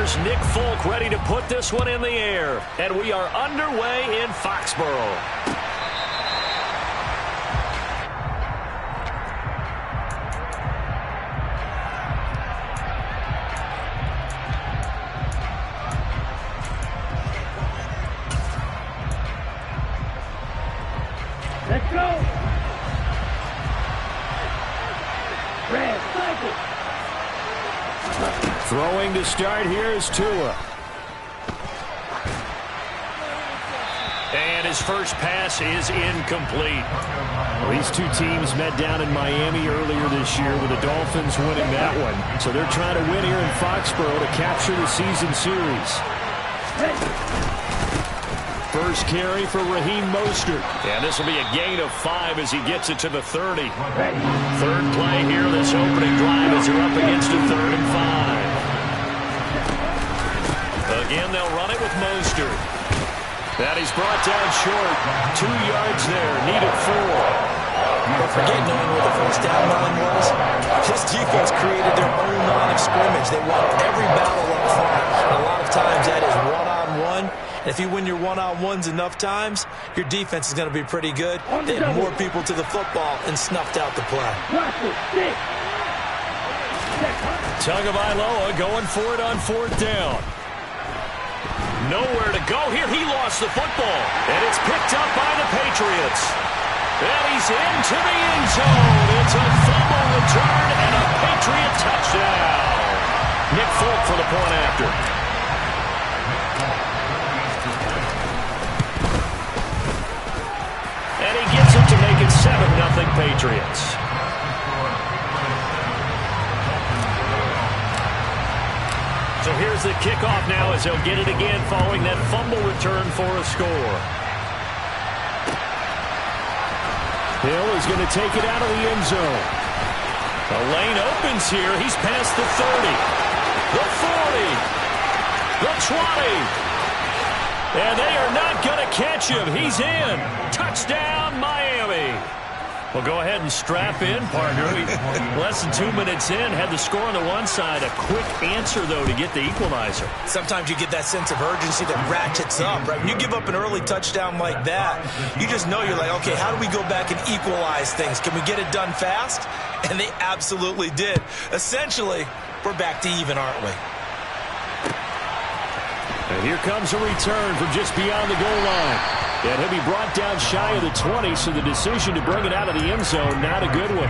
Here's Nick Folk ready to put this one in the air. And we are underway in Foxborough. Let's go! Red, cycle! Throwing to start here is Tua. And his first pass is incomplete. Well, these two teams met down in Miami earlier this year with the Dolphins winning that one. So they're trying to win here in Foxborough to capture the season series. First carry for Raheem Mostert. And this will be a gain of 5 as he gets it to the 30. Third play here this opening drive as they're up against a 3rd and 5. Again, they'll run it with Mostert. That he's brought down short. 2 yards there. Needed 4. But forget knowing where the first down line was. This defense created their own line of scrimmage. They won every battle up front. And a lot of times that is one-on-one. And if you win your one-on-ones enough times, your defense is going to be pretty good. They had more people to the football and snuffed out the play. Tagovailoa going for it on 4th down. Nowhere to go here. He lost the football. And it's picked up by the Patriots. And he's into the end zone. It's a fumble return and a Patriot touchdown. Nick Folk for the point after. And he gets it to make it 7-0 Patriots. So here's the kickoff now as they'll get it again following that fumble return for a score. Hill is going to take it out of the end zone. The lane opens here. He's past the 30, the 40, the 20. And they are not going to catch him. He's in. Touchdown, Miami. Well, go ahead and strap in, partner. Less than 2 minutes in, had the score on the one side. A quick answer, though, to get the equalizer. Sometimes you get that sense of urgency that ratchets up, right? When you give up an early touchdown like that, you just know you're like, okay, how do we go back and equalize things? Can we get it done fast? And they absolutely did. Essentially, we're back to even, aren't we? And here comes a return from just beyond the goal line. And he'll be brought down shy of the 20, so the decision to bring it out of the end zone, not a good one.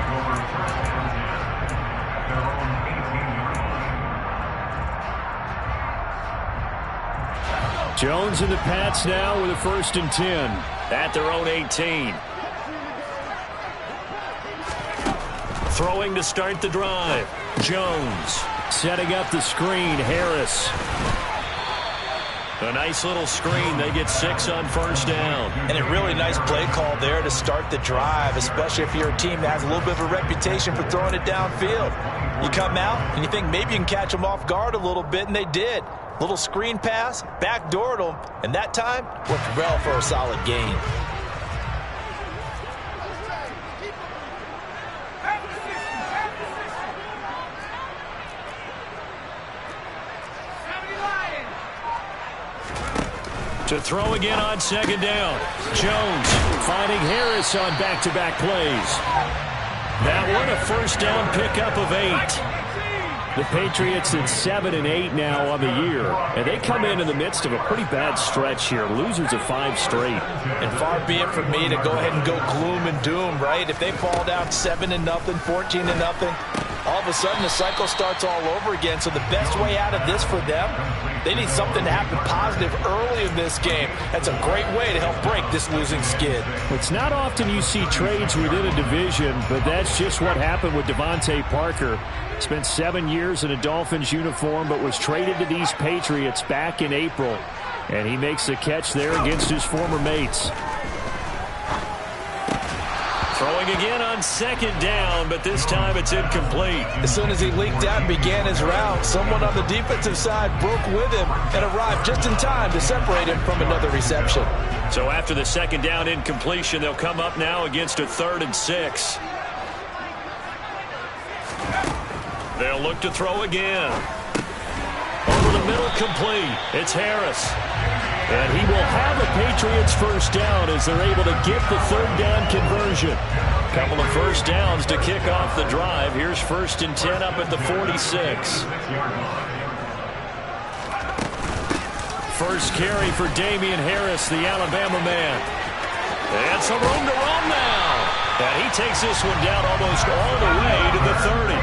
Jones and the Pats now with a 1st and 10 at their own 18. Throwing to start the drive. Jones setting up the screen. Harris. A nice little screen. They get 6 on 1st down. And a really nice play call there to start the drive, especially if you're a team that has a little bit of a reputation for throwing it downfield. You come out and you think maybe you can catch them off guard a little bit, and they did. Little screen pass, backdoored them, and that time worked well for a solid gain. To throw again on 2nd down. Jones finding Harris on back-to-back plays. That one a 1st down pickup of 8. The Patriots at 7-8 now on the year. And they come in the midst of a pretty bad stretch here. Losers of 5 straight. And far be it from me to go ahead and go gloom and doom, right? If they fall down 7-0, 14-0, all of a sudden the cycle starts all over again. So the best way out of this for them, they need something to happen positive early in this game. That's a great way to help break this losing skid. It's not often you see trades within a division, but that's just what happened with Devontae Parker. Spent 7 years in a Dolphins uniform, but was traded to these Patriots back in April. And he makes the catch there against his former mates. Throwing again on 2nd down, but this time it's incomplete. As soon as he leaked out and began his route, someone on the defensive side broke with him and arrived just in time to separate him from another reception. So after the 2nd down incompletion, they'll come up now against a 3rd and 6. They'll look to throw again. Over the middle, complete. It's Harris. And he will have a Patriots first down as they're able to get the third down conversion. Couple of first downs to kick off the drive. Here's 1st and 10 up at the 46. First carry for Damian Harris, the Alabama man. And some room to run now. And he takes this one down almost all the way to the 30.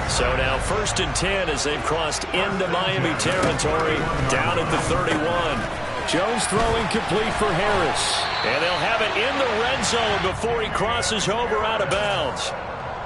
So now 1st and 10 as they've crossed into Miami territory down at the 31. Jones throwing complete for Harris. And they'll have it in the red zone before he crosses over out of bounds.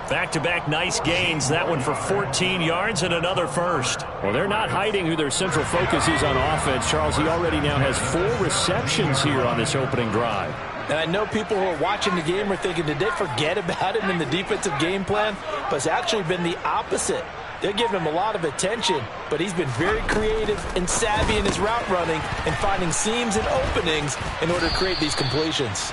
Back-to-back nice gains. That one for 14 yards and another first. Well, they're not hiding who their central focus is on offense. Charles, he already now has 4 receptions here on this opening drive. And I know people who are watching the game are thinking, did they forget about him in the defensive game plan? But it's actually been the opposite. They're giving him a lot of attention, but he's been very creative and savvy in his route running and finding seams and openings in order to create these completions.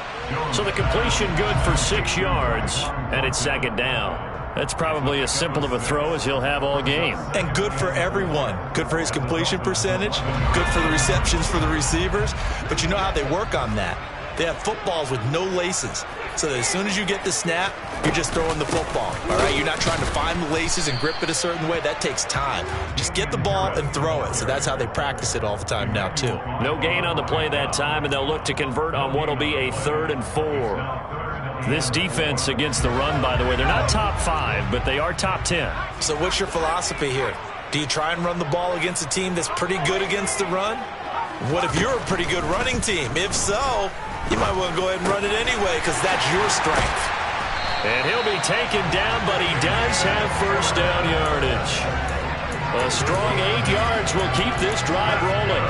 So the completion good for 6 yards, and it's 2nd down. That's probably as simple of a throw as he'll have all game. And good for everyone. Good for his completion percentage, good for the receptions for the receivers. But you know how they work on that. They have footballs with no laces. So that as soon as you get the snap, you're just throwing the football. All right, you're not trying to find the laces and grip it a certain way. That takes time. Just get the ball and throw it. So that's how they practice it all the time now, too. No gain on the play that time, and they'll look to convert on what will be a 3rd and 4. This defense against the run, by the way, they're not top 5, but they are top 10. So what's your philosophy here? Do you try and run the ball against a team that's pretty good against the run? What if you're a pretty good running team? If so, you might want to go ahead and run it anyway because that's your strength. And he'll be taken down, but he does have first down yardage. A strong 8 yards will keep this drive rolling.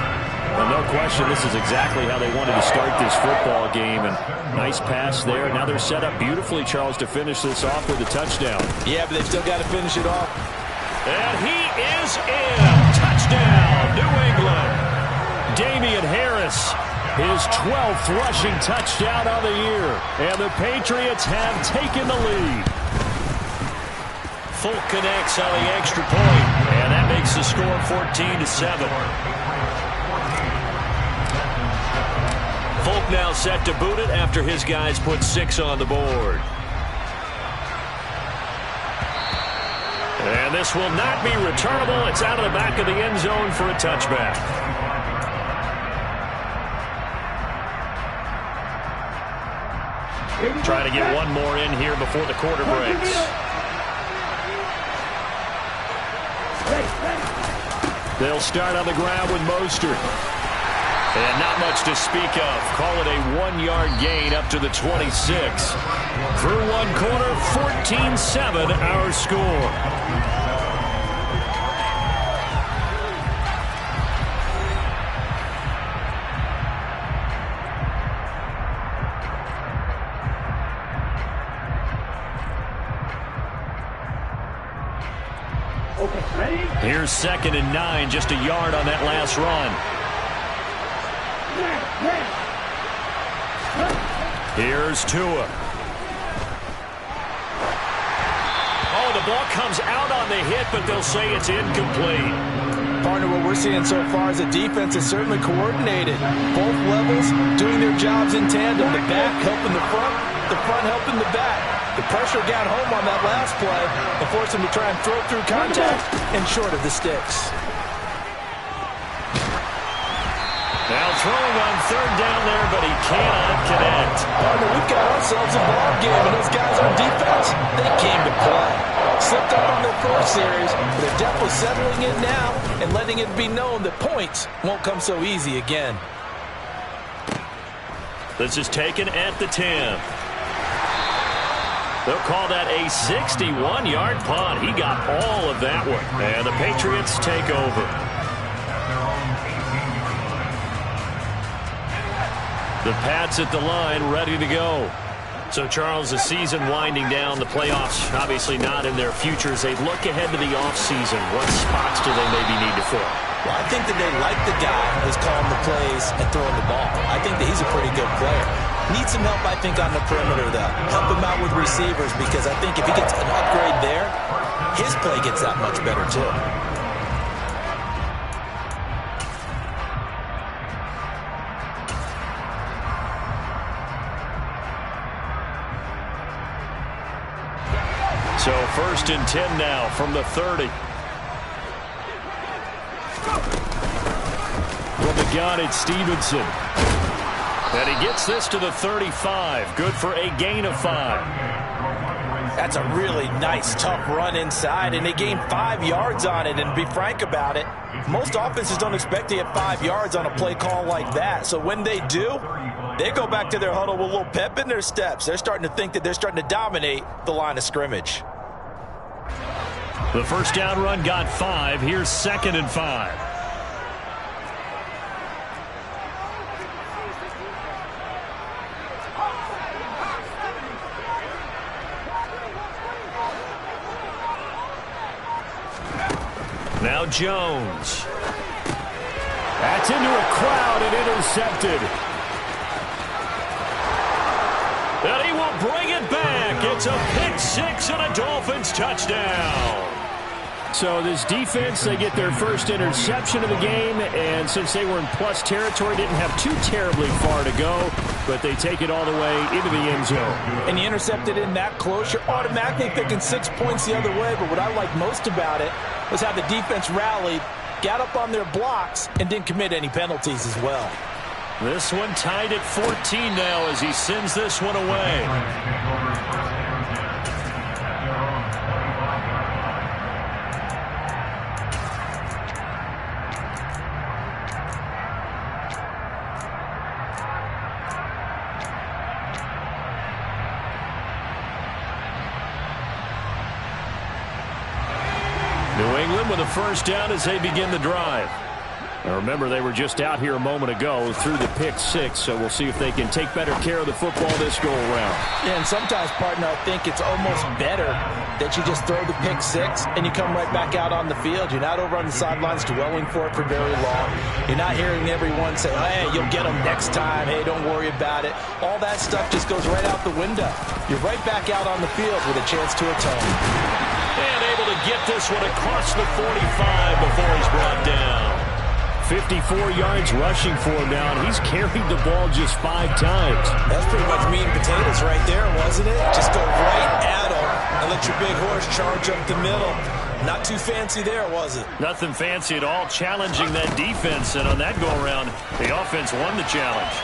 Well, no question, this is exactly how they wanted to start this football game. And nice pass there. Now they're set up beautifully, Charles, to finish this off with a touchdown. Yeah, but they've still got to finish it off. And he is in. Touchdown, New England. Damian Harris, his 12th rushing touchdown of the year. And the Patriots have taken the lead. Folk connects on the extra point. And that makes the score 14-7. Folk now set to boot it after his guys put 6 on the board. And this will not be returnable. It's out of the back of the end zone for a touchback. Try to get one more in here before the quarter breaks. They'll start on the ground with Mostert. And not much to speak of. Call it a 1-yard gain up to the 26. Through one quarter, 14-7 our score. Here's 2nd and 9, just a yard on that last run. Here's Tua. Oh, the ball comes out on the hit, but they'll say it's incomplete. Partner, what we're seeing so far is the defense is certainly coordinated. Both levels doing their jobs in tandem. The back helping the front helping the back. The pressure got home on that last play and forced him to try and throw through contact and short of the sticks. Now throwing on 3rd down there, but he cannot connect. Partner, we've got ourselves a ball game, and those guys on defense, they came to play. Slipped up on their first series, but they're definitely settling in now and letting it be known that points won't come so easy again. This is taken at the 10. They'll call that a 61-yard punt. He got all of that one. And the Patriots take over. The Pats at the line, ready to go. So, Charles, the season winding down, the playoffs obviously not in their futures. They look ahead to the offseason. What spots do they maybe need to fill? Well, I think that they like the guy who's calling the plays and throwing the ball. I think that he's a pretty good player. Needs some help, I think, on the perimeter, though. Help him out with receivers, because I think if he gets an upgrade there, his play gets that much better, too. So 1st and 10 now from the 30. From the gun, it's Stevenson. And he gets this to the 35. Good for a gain of 5. That's a really nice, tough run inside, and they gained 5 yards on it. And to be frank about it, most offenses don't expect to get 5 yards on a play call like that. So when they do, they go back to their huddle with a little pep in their steps. They're starting to think that they're starting to dominate the line of scrimmage. The first down run got 5. Here's 2nd and 5. Now Jones. That's into a crowd and intercepted. And he will bring it back. It's a pick 6 and a Dolphins touchdown. So this defense, they get their first interception of the game, and since they were in plus territory, didn't have too terribly far to go, but they take it all the way into the end zone. And you intercepted in that close, you're automatically thinking 6 points the other way, but what I like most about it was how the defense rallied, got up on their blocks, and didn't commit any penalties as well. This one tied at 14 now as he sends this one away. New England with a first down as they begin the drive. Now remember, they were just out here a moment ago through the pick 6, so we'll see if they can take better care of the football this go-around. Yeah, and sometimes, partner, I think it's almost better that you just throw the pick 6 and you come right back out on the field. You're not over on the sidelines dwelling for it for very long. You're not hearing everyone say, hey, you'll get them next time. Hey, don't worry about it. All that stuff just goes right out the window. You're right back out on the field with a chance to atone. And able to get this one across the 45 before he's brought down. 54 yards rushing for him now, and he's carried the ball just 5 times. That's pretty much meat and potatoes right there, wasn't it? Just go right at him and let your big horse charge up the middle. Not too fancy there, was it? Nothing fancy at all, challenging that defense, and on that go-around, the offense won the challenge.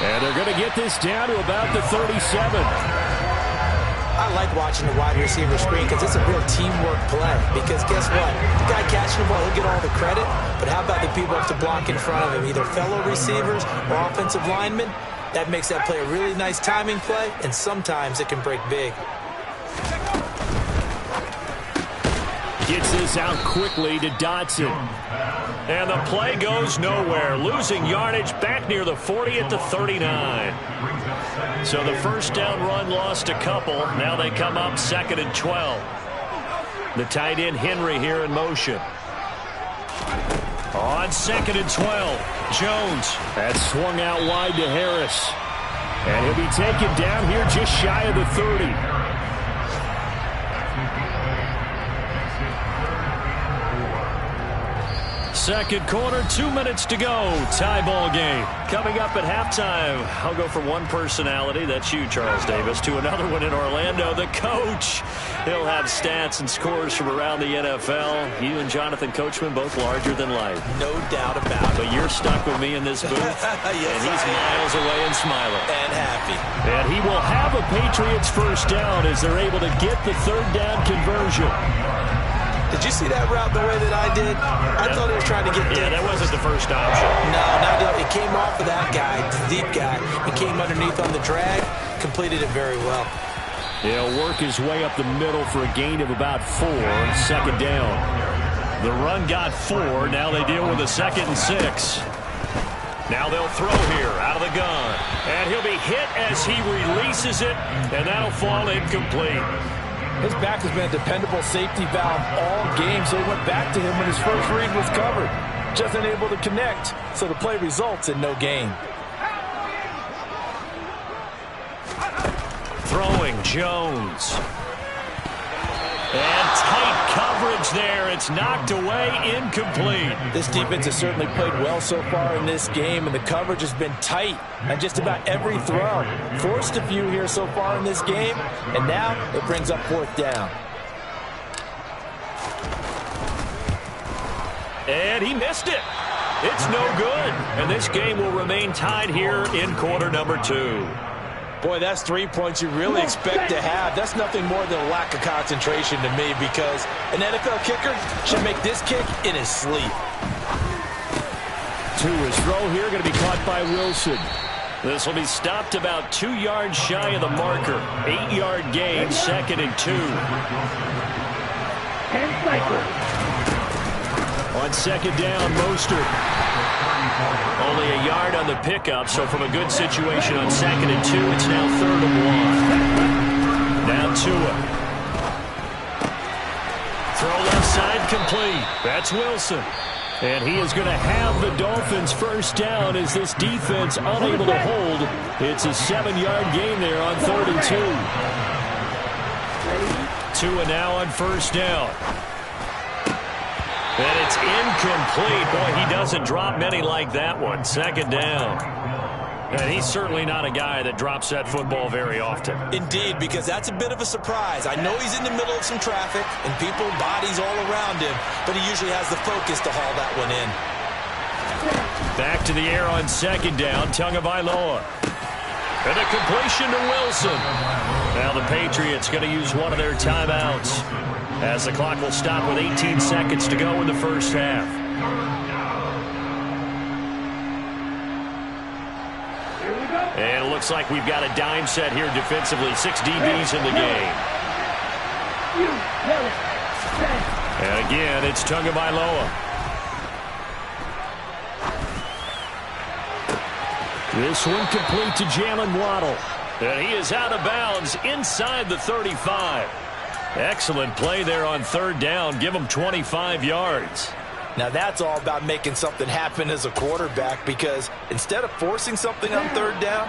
And they're going to get this down to about the 37. I like watching the wide receiver screen because it's a real teamwork play. Because guess what? The guy catching the ball, he'll get all the credit. But how about the people up to block in front of him, either fellow receivers or offensive linemen? That makes that play a really nice timing play, and sometimes it can break big. Gets this out quickly to Dotson. And the play goes nowhere. Losing yardage back near the 40 at the 39. So the first down run lost a couple. Now they come up 2nd and 12. The tight end Henry here in motion. On 2nd and 12. Jones. That swung out wide to Harris. And he'll be taken down here just shy of the 30. Second quarter, 2 minutes to go. Tie ball game. Coming up at halftime, I'll go from one personality, that's you, Charles Davis, to another one in Orlando, the coach. He'll have stats and scores from around the NFL. You and Jonathan Coachman both larger than life. No doubt about it. But you're stuck with me in this booth, yes, and he's miles away and smiling. And happy. And he will have a Patriots first down as they're able to get the third down conversion. Did you see that route the way that I did? I thought he was trying to get deep. Yeah, that wasn't the first option. No, it came off of that guy, the deep guy. He came underneath on the drag, completed it very well. He'll work his way up the middle for a gain of about 4, 2nd down. The run got 4. Now they deal with a 2nd and 6. Now they'll throw here out of the gun. And he'll be hit as he releases it, and that'll fall incomplete. His back has been a dependable safety valve all game, so he went back to him when his first read was covered. Just unable to connect, so the play results in no gain. Throwing Jones. And tight coverage. coverage there. It's knocked away, incomplete. This defense has certainly played well so far in this game, and the coverage has been tight on just about every throw. Forced a few here so far in this game, and now it brings up 4th down. And he missed it. It's no good. And this game will remain tied here in quarter number 2. Boy, that's 3 points you really expect to have. That's nothing more than a lack of concentration to me, because an NFL kicker should make this kick in his sleep. To his throw here, going to be caught by Wilson. This will be stopped about 2 yards shy of the marker. 8-yard gain, 2nd and 2. And Cypher. On 2nd down, Mostert. Only a yard on the pickup, so from a good situation on 2nd and 2, it's now 3rd and 1. Now Tua. Throw left side complete. That's Wilson. And he is going to have the Dolphins' 1st down as this defense unable to hold. It's a 7-yard gain there on 3rd and 2. Tua now on 1st down. And it's incomplete. Boy, he doesn't drop many like that one. 2nd down. And he's certainly not a guy that drops that football very often. Indeed, because that's a bit of a surprise. I know he's in the middle of some traffic and people, bodies all around him, but he usually has the focus to haul that one in. Back to the air on 2nd down, Tagovailoa. And a completion to Wilson. Now the Patriots going to use one of their timeouts, as the clock will stop with 18 seconds to go in the 1st half. And it looks like we've got a dime set here defensively. 6 DBs in the game. And again, it's Tagovailoa. This one complete to Jalen Waddle. And he is out of bounds inside the 35. Excellent play there on 3rd down. Give him 25 yards. Now that's all about making something happen as a quarterback, because instead of forcing something on 3rd down,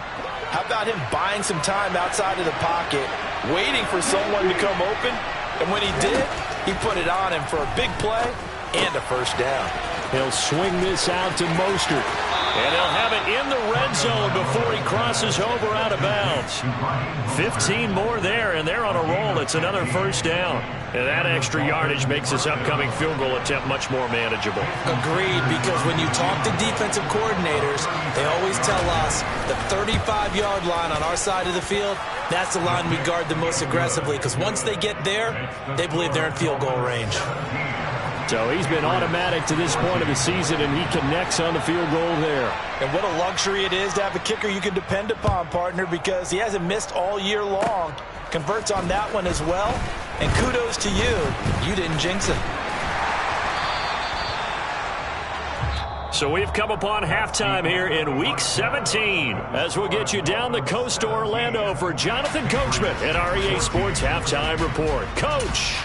how about him buying some time outside of the pocket, waiting for someone to come open, and when he did, he put it on him for a big play and a 1st down. He'll swing this out to Mostert. And he'll have it in the red zone before he crosses over out of bounds. 15 more there, and they're on a roll. It's another 1st down. And that extra yardage makes this upcoming field goal attempt much more manageable. Agreed, because when you talk to defensive coordinators, they always tell us the 35-yard line on our side of the field, that's the line we guard the most aggressively, because once they get there, they believe they're in field goal range. So he's been automatic to this point of the season, and he connects on the field goal there. And what a luxury it is to have a kicker you can depend upon, partner, because he hasn't missed all year long. Converts on that one as well. And kudos to you. You didn't jinx it. So we've come upon halftime here in Week 17, as we'll get you down the coast to Orlando for Jonathan Coachman at our EA Sports Halftime Report. Coach.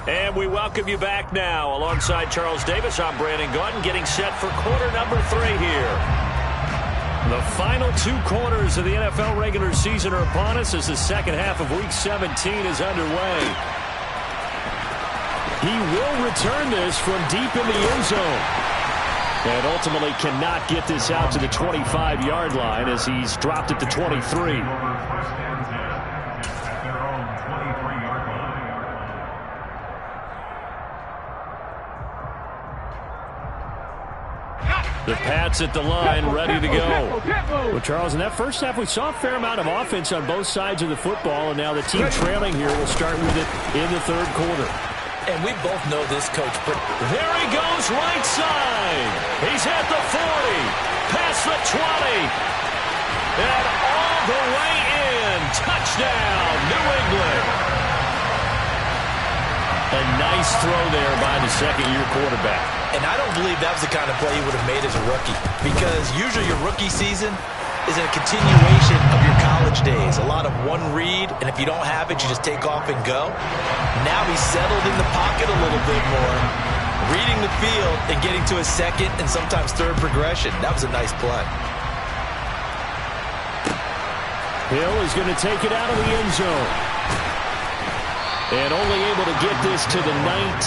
And we welcome you back now. Alongside Charles Davis, I'm Brandon Gaudin, getting set for quarter number 3 here. The final 2 quarters of the NFL regular season are upon us as the second half of Week 17 is underway. He will return this from deep in the end zone. And ultimately cannot get this out to the 25-yard line as he's dropped it to 23. The Pats at the line, ready to go. Well, Charles, in that first half, we saw a fair amount of offense on both sides of the football, and now the team trailing here will start with it in the 3rd quarter. And we both know this, Coach. There he goes, right side. He's at the 40, past the 20, and all the way in. Touchdown, New England. A nice throw there by the second-year quarterback. And I don't believe that was the kind of play he would have made as a rookie, because usually your rookie season is a continuation of your college days. A lot of one read, and if you don't have it, you just take off and go. Now he's settled in the pocket a little bit more, reading the field and getting to his second and sometimes third progression. That was a nice play. Hill is going to take it out of the end zone. And only able to get this to the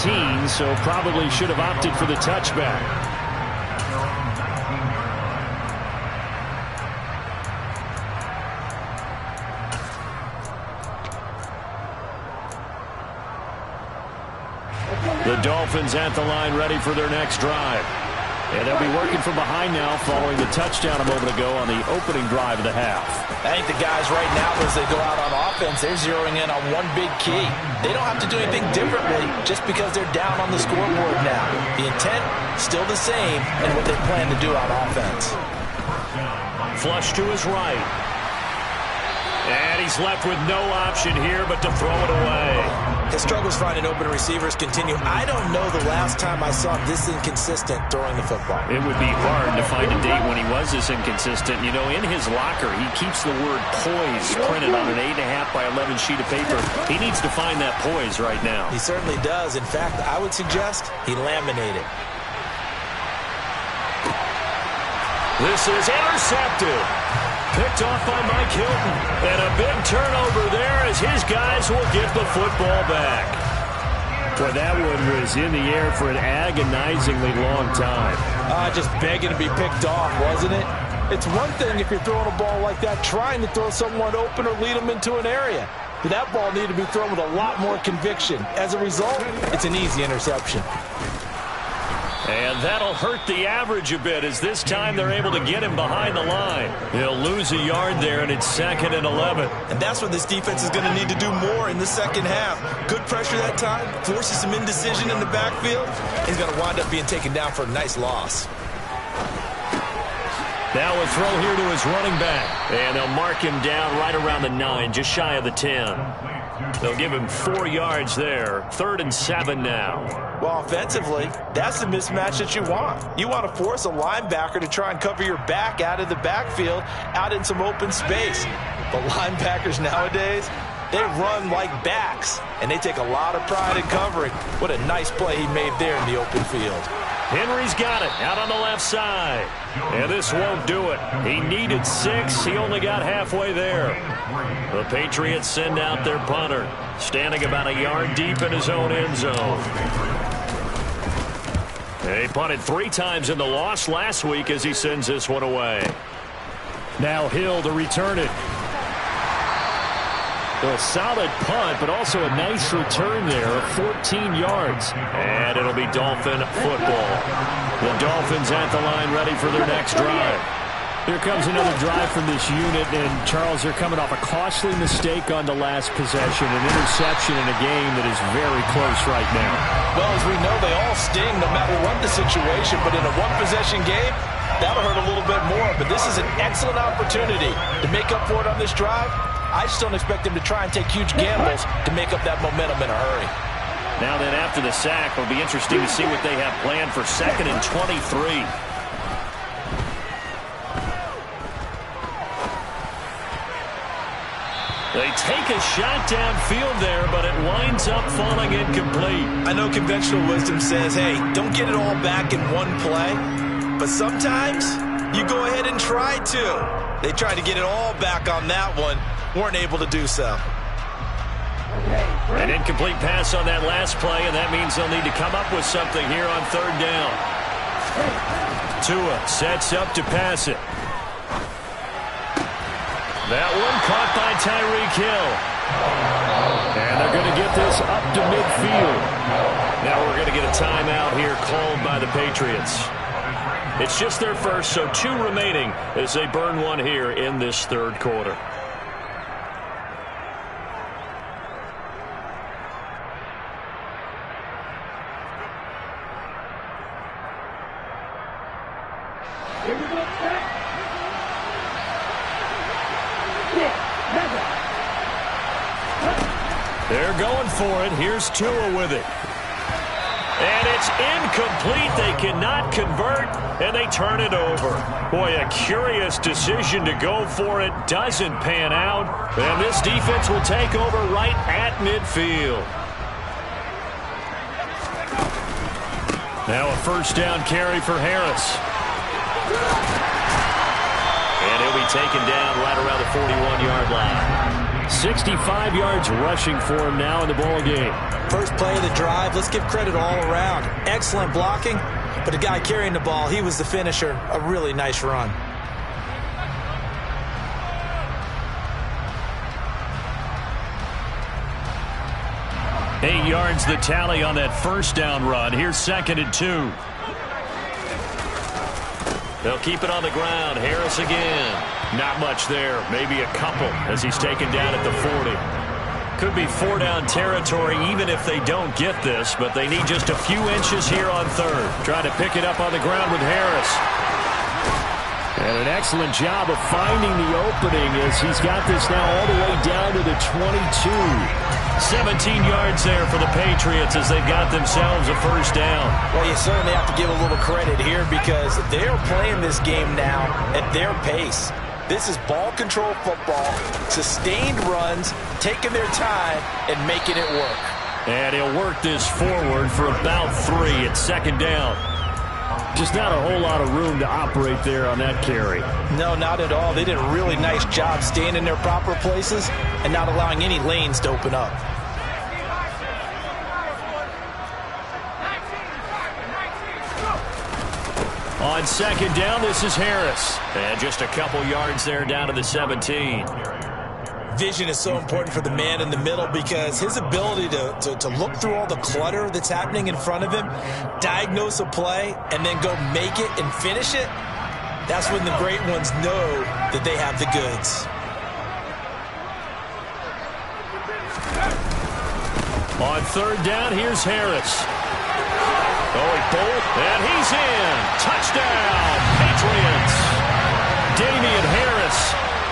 19, so probably should have opted for the touchback. The Dolphins at the line ready for their next drive. And they'll be working from behind now following the touchdown a moment ago on the opening drive of the half. I think the guys right now, as they go out on offense, they're zeroing in on one big key. They don't have to do anything differently just because they're down on the scoreboard now. The intent, still the same, and what they plan to do on offense. Flush to his right. And he's left with no option here but to throw it away. His struggles finding open receivers continue. I don't know the last time I saw him this inconsistent throwing the football. It would be hard to find a date when he was this inconsistent. You know, in his locker, he keeps the word poise printed on an 8.5 by 11 sheet of paper. He needs to find that poise right now. He certainly does. In fact, I would suggest he laminated. This is intercepted. Picked off by Mike Hilton. And a big turnover there as his guys will get the football back. Boy, that one was in the air for an agonizingly long time. Just begging to be picked off, wasn't it? It's one thing if you're throwing a ball like that, trying to throw someone open or lead them into an area. But that ball needed to be thrown with a lot more conviction. As a result, it's an easy interception. And that'll hurt the average a bit as this time they're able to get him behind the line. He'll lose a yard there, and it's 2nd and 11. And that's what this defense is going to need to do more in the second half. Good pressure that time, forces some indecision in the backfield. He's going to wind up being taken down for a nice loss. Now a throw here to his running back. And they'll mark him down right around the 9, just shy of the 10. They'll give him 4 yards there. 3rd and 7 now. Well, offensively, that's the mismatch that you want. You want to force a linebacker to try and cover your back out of the backfield, out in some open space. But linebackers nowadays, they run like backs, and they take a lot of pride in covering. What a nice play he made there in the open field. Henry's got it out on the left side. And this won't do it. He needed 6. He only got halfway there. The Patriots send out their punter, standing about a yard deep in his own end zone. He punted 3 times in the loss last week as he sends this one away. Now Hill to return it. A solid punt, but also a nice return there of 14 yards. And it'll be Dolphin football. The Dolphins at the line ready for their next drive. Here comes another drive from this unit, and Charles, they're coming off a costly mistake on the last possession, an interception in a game that is very close right now. Well, as we know, they all sting no matter what the situation, but in a one-possession game, that'll hurt a little bit more. But this is an excellent opportunity to make up for it on this drive. I just don't expect them to try and take huge gambles to make up that momentum in a hurry. Now then, after the sack, it'll be interesting to see what they have planned for 2nd and 23. They take a shot downfield there, but it winds up falling incomplete. I know conventional wisdom says, hey, don't get it all back in one play. But sometimes you go ahead and try to. They tried to get it all back on that one. Weren't able to do so. An incomplete pass on that last play, and that means they'll need to come up with something here on 3rd down. Tua sets up to pass it. That one caught by Tyreek Hill. And they're going to get this up to midfield. Now we're going to get a timeout here called by the Patriots. It's just their first, so 2 remaining as they burn one here in this 3rd quarter. There they're going for it. Here's Tua with it. And it's incomplete. They cannot convert, and they turn it over. Boy, a curious decision to go for it. Doesn't pan out. And this defense will take over right at midfield. Now a first down carry for Harris. And he'll be taken down right around the 41-yard line. 65 yards rushing for him now in the ball game. First play of the drive, let's give credit all around. Excellent blocking, but the guy carrying the ball, he was the finisher. A really nice run. Eight yards the tally on that first down run. Here's 2nd and 2. They'll keep it on the ground. Harris again. Not much there. Maybe a couple as he's taken down at the 40. Could be 4-down territory even if they don't get this, but they need just a few inches here on 3rd. Trying to pick it up on the ground with Harris. And an excellent job of finding the opening as he's got this now all the way down to the 22. 17 yards there for the Patriots as they've got themselves a first down. Well, you certainly have to give a little credit here because they're playing this game now at their pace. This is ball control football, sustained runs, taking their time, and making it work. And he'll work this forward for about 3 at 2nd down. Just not a whole lot of room to operate there on that carry. No, not at all. They did a really nice job staying in their proper places and not allowing any lanes to open up. On 2nd down, this is Harris. And just a couple yards there down to the 17. Vision is so important for the man in the middle because his ability to look through all the clutter that's happening in front of him, diagnose a play, and then go make it and finish it, that's when the great ones know that they have the goods. On 3rd down, here's Harris. Going bolt, and he's in. Touchdown, Patriots. Damian Harris,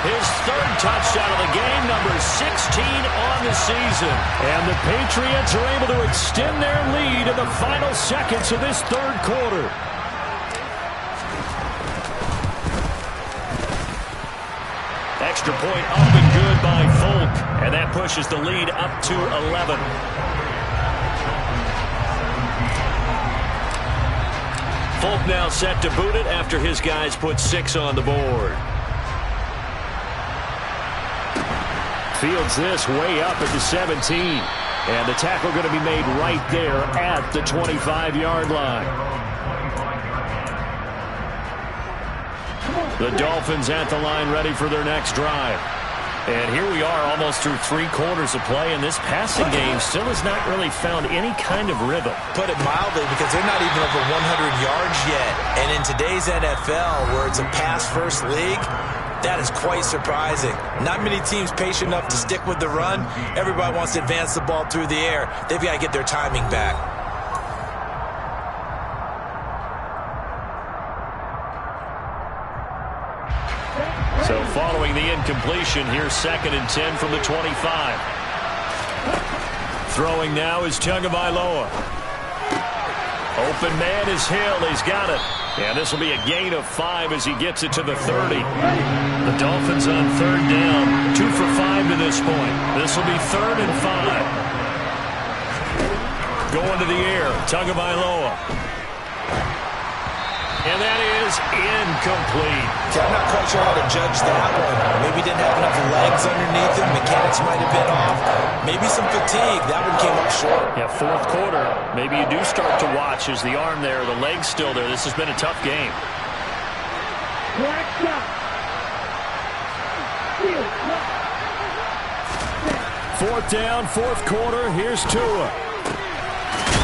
his 3rd touchdown of the game, number 16 on the season. And the Patriots are able to extend their lead in the final seconds of this 3rd quarter. Extra point up and good by Folk, and that pushes the lead up to 11. Folk now set to boot it after his guys put 6 on the board. Fields this way up at the 17. And the tackle going to be made right there at the 25-yard line. The Dolphins at the line ready for their next drive. And here we are almost through 3 quarters of play, and this passing game still has not really found any kind of rhythm. Put it mildly, because they're not even over 100 yards yet. And in today's NFL, where it's a pass-first league, that is quite surprising. Not many teams patient enough to stick with the run. Everybody wants to advance the ball through the air. They've got to get their timing back. So following the incompletion, here's 2nd and 10 from the 25. Throwing now is Tagovailoa. Open man is Hill. He's got it. And this will be a gain of 5 as he gets it to the 30. The Dolphins on 3rd down. 2 for 5 to this point. This will be 3rd and 5. Going to the air. Tagovailoa. And that is incomplete. I'm not quite sure how to judge that one. Maybe he didn't have enough legs underneath him. Mechanics might have been off. Maybe some fatigue. That one came up short. Yeah, 4th quarter. Maybe you do start to watch as the arm there, the leg's still there. This has been a tough game. 4th down, 4th quarter. Here's Tua.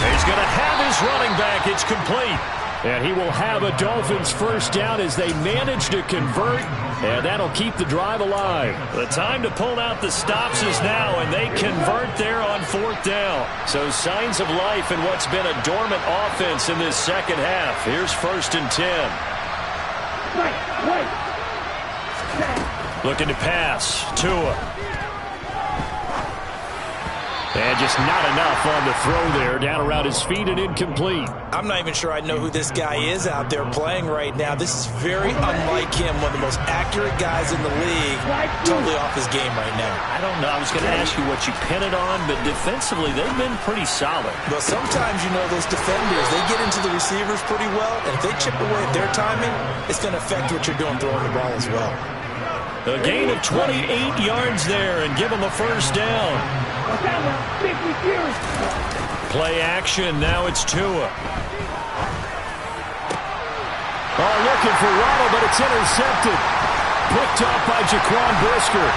He's going to have his running back. It's complete. And he will have a Dolphins first down as they manage to convert, and that'll keep the drive alive. The time to pull out the stops is now, and they convert there on 4th down. So signs of life in what's been a dormant offense in this second half. Here's 1st and 10. Looking to pass. Tua. And just not enough on the throw there. Down around his feet and incomplete. I'm not even sure I know who this guy is out there playing right now. This is very unlike him, one of the most accurate guys in the league. Totally off his game right now. I don't know. I was going to ask you what you pin it on, but defensively they've been pretty solid. Well, sometimes, you know, those defenders, they get into the receivers pretty well, and if they chip away at their timing, it's going to affect what you're doing throwing the ball as well. A gain of 28 yards there and give them a first down. Play action. Now it's Tua. Oh, looking for Waddle, but it's intercepted. Picked up by Jaquan Brisker.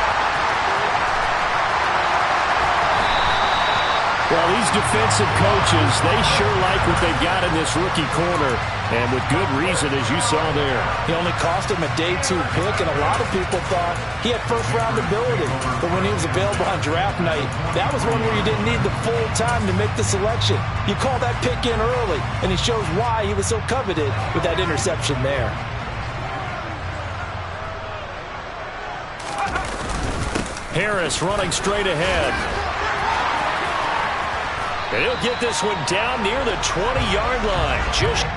Well, these defensive coaches, they sure like what they've got in this rookie corner, and with good reason, as you saw there. He only cost him a day 2 pick, and a lot of people thought he had first-round ability. But when he was available on draft night, that was one where you didn't need the full time to make the selection. You call that pick in early, and he shows why he was so coveted with that interception there. Harris running straight ahead. And he'll get this one down near the 20-yard line. Just